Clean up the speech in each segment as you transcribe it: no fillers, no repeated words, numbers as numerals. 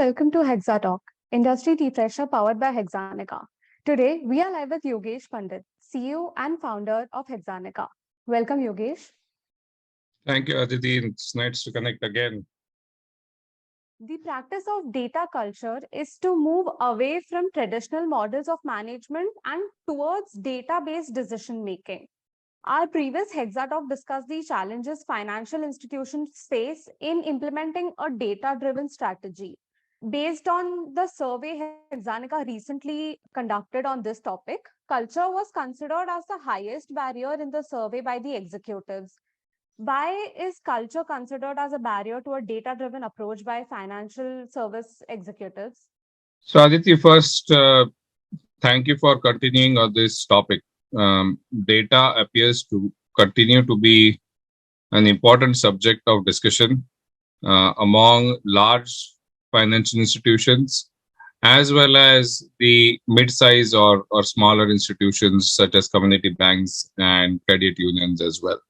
welcome to Hexa Talk, industry refresher powered by Hexanica. Today, we are live with Yogesh Pandit, CEO and founder of Hexanica. Welcome, Yogesh. Thank you, Aditi. It's nice to connect again. The practice of data culture is to move away from traditional models of management and towards data-based decision making. Our previous Hexa Talk discussed the challenges financial institutions face in implementing a data-driven strategy. Based on the survey Hexanica recently conducted on this topic, culture was considered as the highest barrier in the survey by the executives. Why is culture considered as a barrier to a data driven approach by financial service executives? So, Aditi, first, thank you for continuing on this topic. Data appears to continue to be an important subject of discussion among large financial institutions as well as the mid-size or smaller institutions such as community banks and credit unions as well.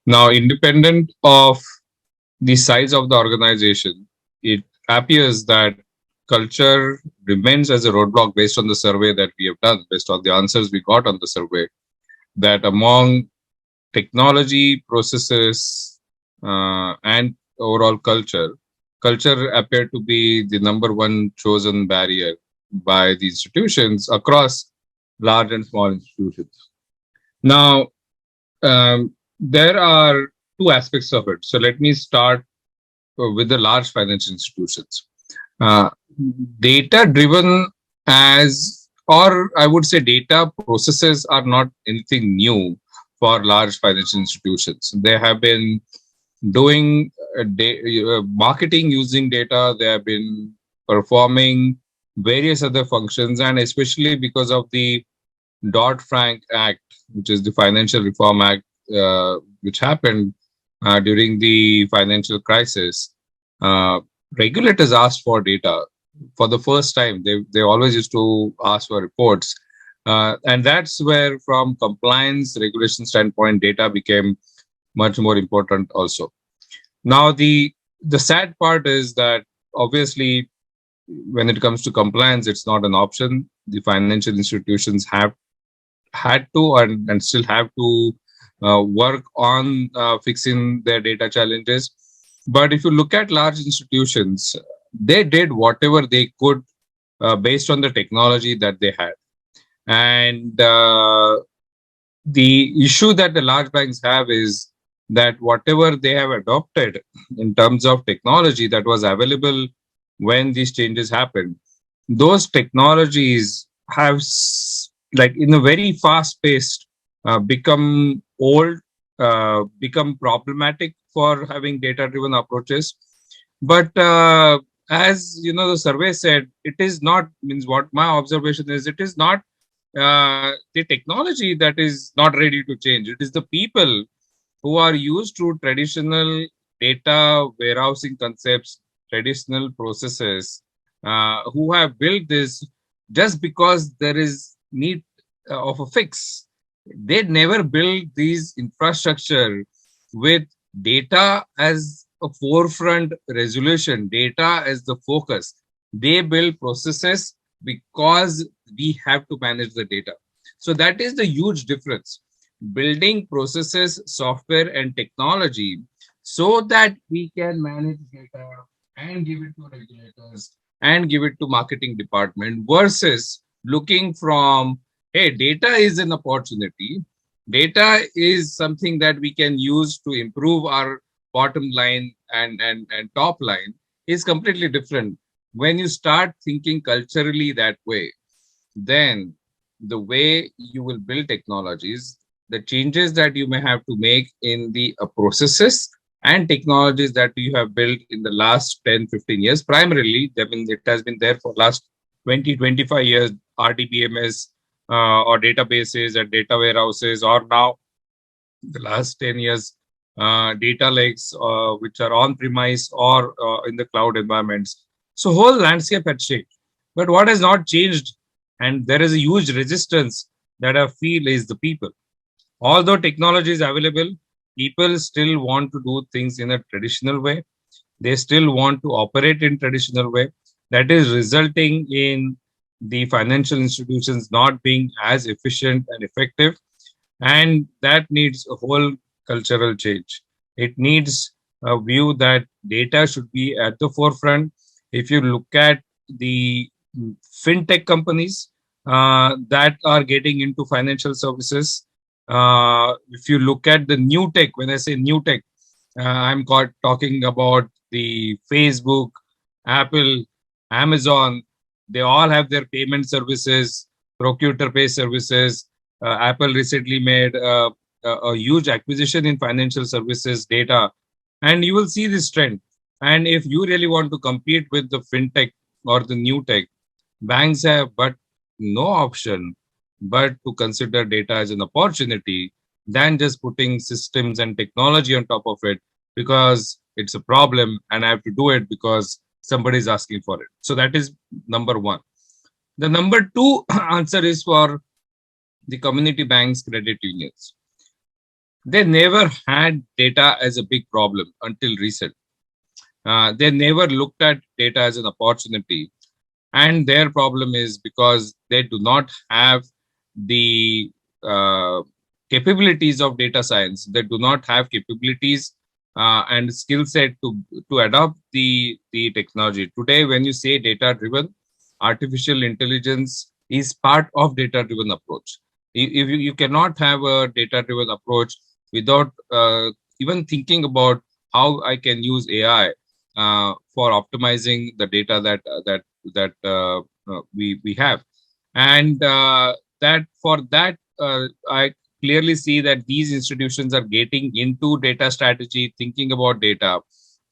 Now, independent of the size of the organization, it appears that culture remains as a roadblock based on the survey that we have done, based on the answers we got on the survey, that among technology, processes, and overall culture appeared to be the number one chosen barrier by the institutions across large and small institutions. Now, there are two aspects of it. So let me start with the large financial institutions. Data driven or I would say data processes are not anything new for large financial institutions. They have been doing marketing using data. They have been performing various other functions, and especially because of the Dodd-Frank Act, which is the Financial Reform Act, which happened during the financial crisis, regulators asked for data for the first time. They always used to ask for reports, and that's where, from compliance regulation standpoint, data became much more important also. Now, the sad part is that obviously, when it comes to compliance, it's not an option. The financial institutions have had to and still have to work on fixing their data challenges. But if you look at large institutions, they did whatever they could based on the technology that they had. And the issue that the large banks have is that whatever they have adopted in terms of technology that was available when these changes happened, those technologies have, like in a very fast paced, become old, become problematic for having data driven approaches. But as you know, the survey said, it is not, means what my observation is, it is not the technology that is not ready to change. It is the people who are used to traditional data warehousing concepts, traditional processes, who have built this just because there is need of a fix. They never build these infrastructure with data as a forefront resolution, data as the focus. They build processes because we have to manage the data. So that is the huge difference. Building processes, software, and technology so that we can manage data and give it to regulators and give it to marketing department versus looking from, hey, data is an opportunity. Data is something that we can use to improve our bottom line and top line, is completely different. When you start thinking culturally that way, then the way you will build technologies, the changes that you may have to make in the processes and technologies that you have built in the last 10, 15 years, primarily, I mean, it has been there for last 20, 25 years, RDBMS or databases and data warehouses, or now the last 10 years, data lakes, which are on-premise or in the cloud environments. So whole landscape had changed. But what has not changed, and there is a huge resistance that I feel, is the people. Although technology is available, people still want to do things in a traditional way. They still want to operate in traditional way. That is resulting in the financial institutions not being as efficient and effective. And that needs a whole cultural change. It needs a view that data should be at the forefront. If you look at the fintech companies that are getting into financial services, if you look at the new tech, when I say new tech, talking about the Facebook, Apple, Amazon. They all have their payment services, procure pay services. Apple recently made a huge acquisition in financial services data, and you will see this trend. And if you really want to compete with the fintech or the new tech, banks have but no option but to consider data as an opportunity than just putting systems and technology on top of it because it's a problem and I have to do it because somebody is asking for it. So that is number one. The number two answer is for the community banks, credit unions. They never had data as a big problem until recent. They never looked at data as an opportunity. And their problem is because they do not have the capabilities of data science. They do not have capabilities and skill set to adopt the technology. Today, when you say data driven, artificial intelligence is part of data driven approach. If you cannot have a data driven approach without even thinking about how I can use AI for optimizing the data that we have, and that for that I clearly see that these institutions are getting into data strategy, thinking about data.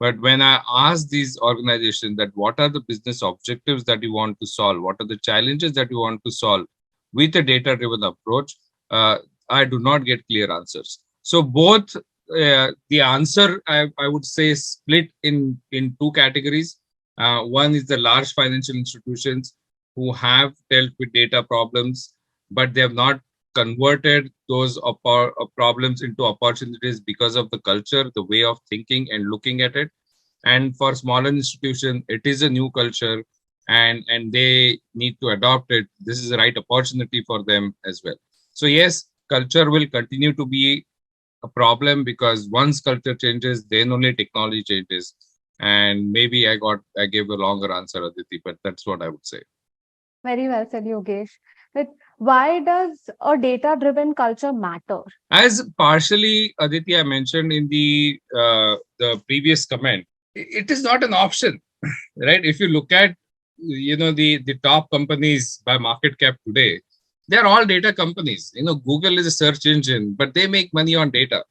But when I ask these organizations that what are the business objectives that you want to solve, what are the challenges that you want to solve with a data driven approach, I do not get clear answers. So both the answer I would say split in two categories. One is the large financial institutions who have dealt with data problems, but they have not converted those problems into opportunities because of the culture, the way of thinking and looking at it. And for smaller institutions, it is a new culture, and they need to adopt it. This is the right opportunity for them as well. So yes, culture will continue to be a problem because once culture changes, then only technology changes. And maybe I gave a longer answer, Aditi, but that's what I would say. Very well said, Yogesh. But why does a data-driven culture matter? As partially Aditi I mentioned in the previous comment, it is not an option, right? If you look at the top companies by market cap today, they are all data companies. Google is a search engine, but they make money on data.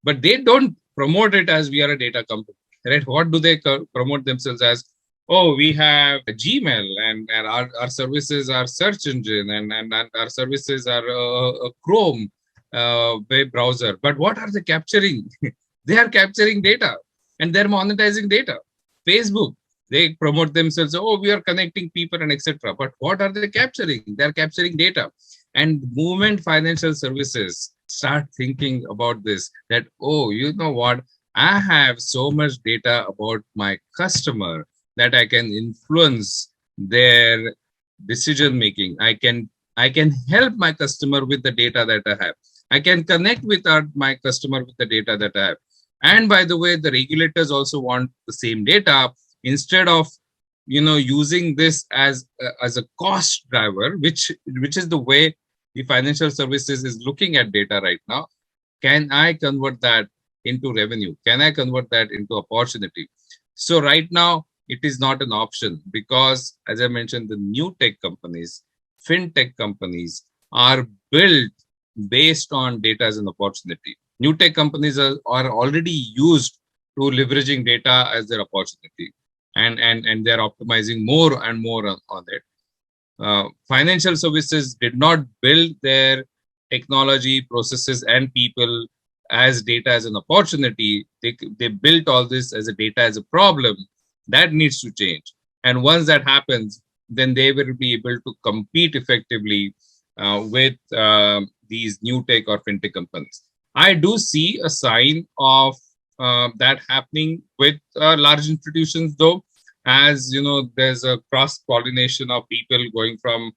But they don't promote it as we are a data company, right? What do they promote themselves as? Oh, we have a Gmail, and our services are search engine, and our services are a Chrome web browser. But what are they capturing? They are capturing data, and they're monetizing data. Facebook, they promote themselves, oh, we are connecting people and etc. But what are they capturing? They're capturing data. And movement financial services start thinking about this, that, oh, you know what? I have so much data about my customer that I can influence their decision making. I can help my customer with the data that I have. I can connect with my customer with the data that I have. And by the way, the regulators also want the same data. Instead of using this as a cost driver, which is the way the financial services is looking at data right now. Can I convert that into revenue? Can I convert that into opportunity? So right now it is not an option because, as I mentioned, the new tech companies, fintech companies are built based on data as an opportunity. New tech companies are already used to leveraging data as their opportunity, and they're optimizing more and more on it. Financial services did not build their technology, processes, and people as data as an opportunity. They built all this as a data as a problem. That needs to change. And once that happens, then they will be able to compete effectively with these new tech or fintech companies. I do see a sign of that happening with large institutions, though, as you know, there's a cross pollination of people going from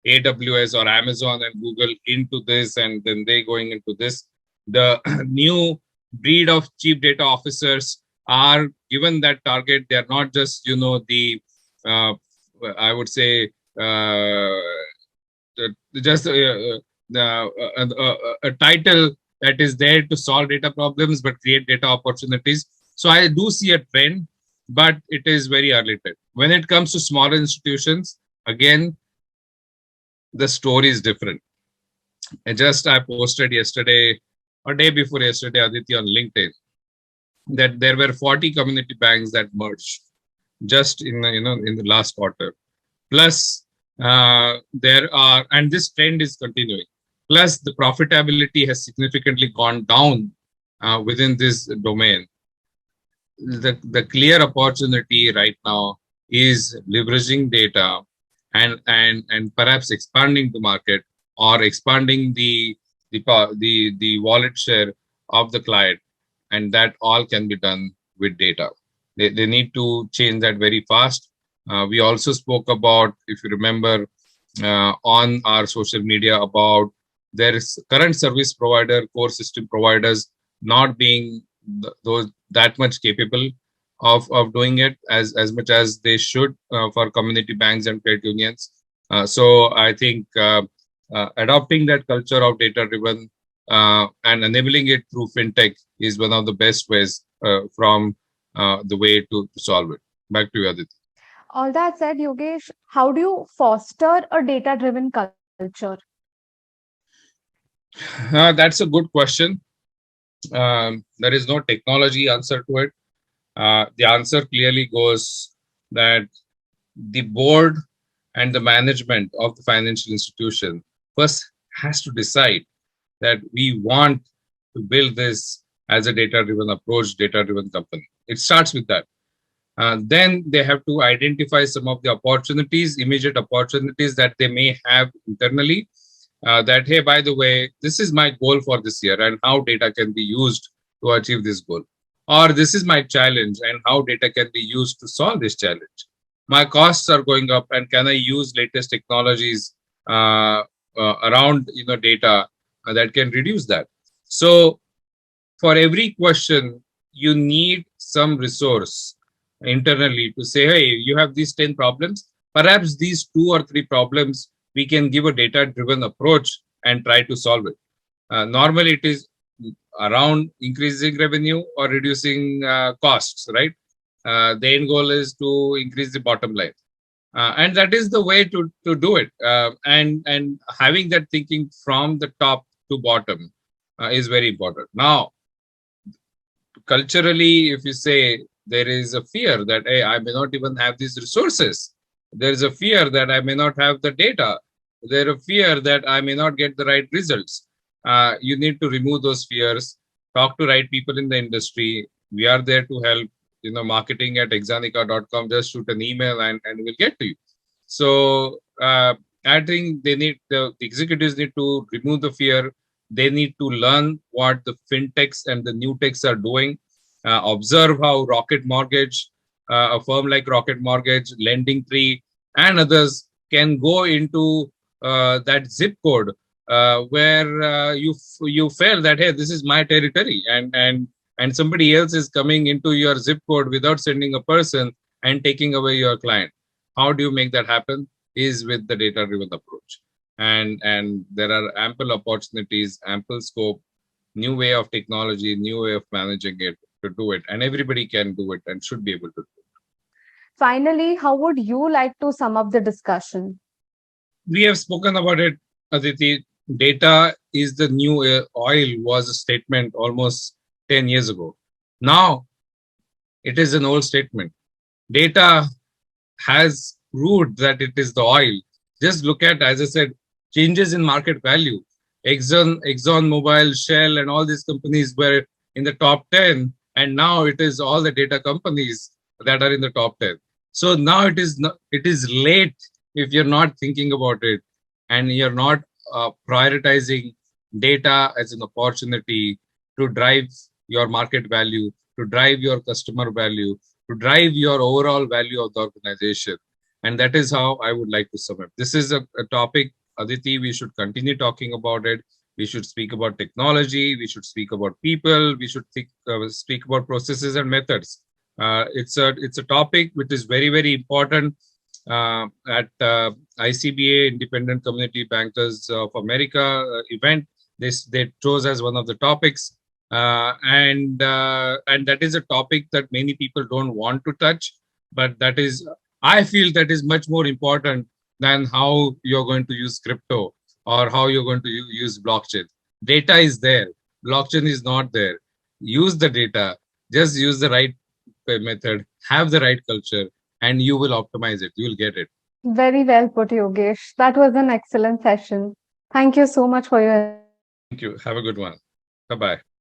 AWS or Amazon and Google into this, and then they going into this. The new breed of chief data officers are given that target. They're not just, the uh, I would say, just a title that is there to solve data problems but create data opportunities. So I do see a trend, but it is very early. When it comes to smaller institutions, again, the story is different. I posted yesterday or day before yesterday, Aditya, on LinkedIn, that there were 40 community banks that merged just in the last quarter. Plus, there are, and this trend is continuing. Plus, the profitability has significantly gone down within this domain. The clear opportunity right now is leveraging data and perhaps expanding the market or expanding the wallet share of the client, and that all can be done with data. They need to change that very fast. We also spoke about, if you remember, on our social media about their current service provider, core system providers not being those that much capable of doing it as much as they should for community banks and credit unions. So I think adopting that culture of data-driven and enabling it through fintech is one of the best ways from the way to solve it. Back to you, Aditya. All that said, Yogesh, how do you foster a data-driven culture? That's a good question. There is no technology answer to it. The answer clearly goes that the board and the management of the financial institution first has to decide that we want to build this as a data-driven approach, data-driven company. It starts with that. Then they have to identify some of the opportunities, immediate opportunities that they may have internally. That, hey, by the way, this is my goal for this year and how data can be used to achieve this goal. Or this is my challenge and how data can be used to solve this challenge. My costs are going up, and can I use latest technologies around data that can reduce that? So for every question, you need some resource internally to say, hey, you have these 10 problems. Perhaps these 2 or 3 problems, we can give a data-driven approach and try to solve it. Normally, it is around increasing revenue or reducing costs, right? The end goal is to increase the bottom line. And that is the way to do it. And having that thinking from the top to bottom is very important. Now, culturally, if you say there is a fear that, hey, I may not even have these resources. There is a fear that I may not have the data. There is a fear that I may not get the right results. You need to remove those fears. Talk to right people in the industry. We are there to help. Marketing at exanica.com. Just shoot an email and we'll get to you. So I think the executives need to remove the fear. They need to learn what the fintechs and the new techs are doing. Observe how Rocket Mortgage, a firm like Rocket Mortgage, Lending Tree, and others can go into that zip code where you feel that, hey, this is my territory, and somebody else is coming into your zip code without sending a person and taking away your client. How do you make that happen? Is with the data-driven approach, and there are ample opportunities, ample scope, new way of technology, new way of managing it to do it, and everybody can do it and should be able to do it. Finally, how would you like to sum up the discussion? We have spoken about it, Aditi. Data is the new oil was a statement almost 10 years ago. Now, it is an old statement. Data has proved that it is the oil. Just look at, as I said, changes in market value. Exxon Mobil, Shell, and all these companies were in the top 10, and now it is all the data companies that are in the top 10. So now it is late if you're not thinking about it and you're not prioritizing data as an opportunity to drive your market value. to drive your customer value, to drive your overall value of the organization. And that is how I would like to sum up. This is a topic, Aditi, we should continue talking about it. We should speak about technology. We should speak about people. We should speak about processes and methods. It's a topic which is very, very important at ICBA, Independent Community Bankers of America event. They chose as one of the topics, and that is a topic that many people don't want to touch, but that is, I feel, that is much more important than how you're going to use crypto or how you're going to use blockchain. Data is there, blockchain is not there. Use the data, just use the right method, have the right culture, and you will optimize it. You will get it. Very well put, Yogesh. That was an excellent session. Thank you so much for your insights. Thank you. Have a good one. Bye bye.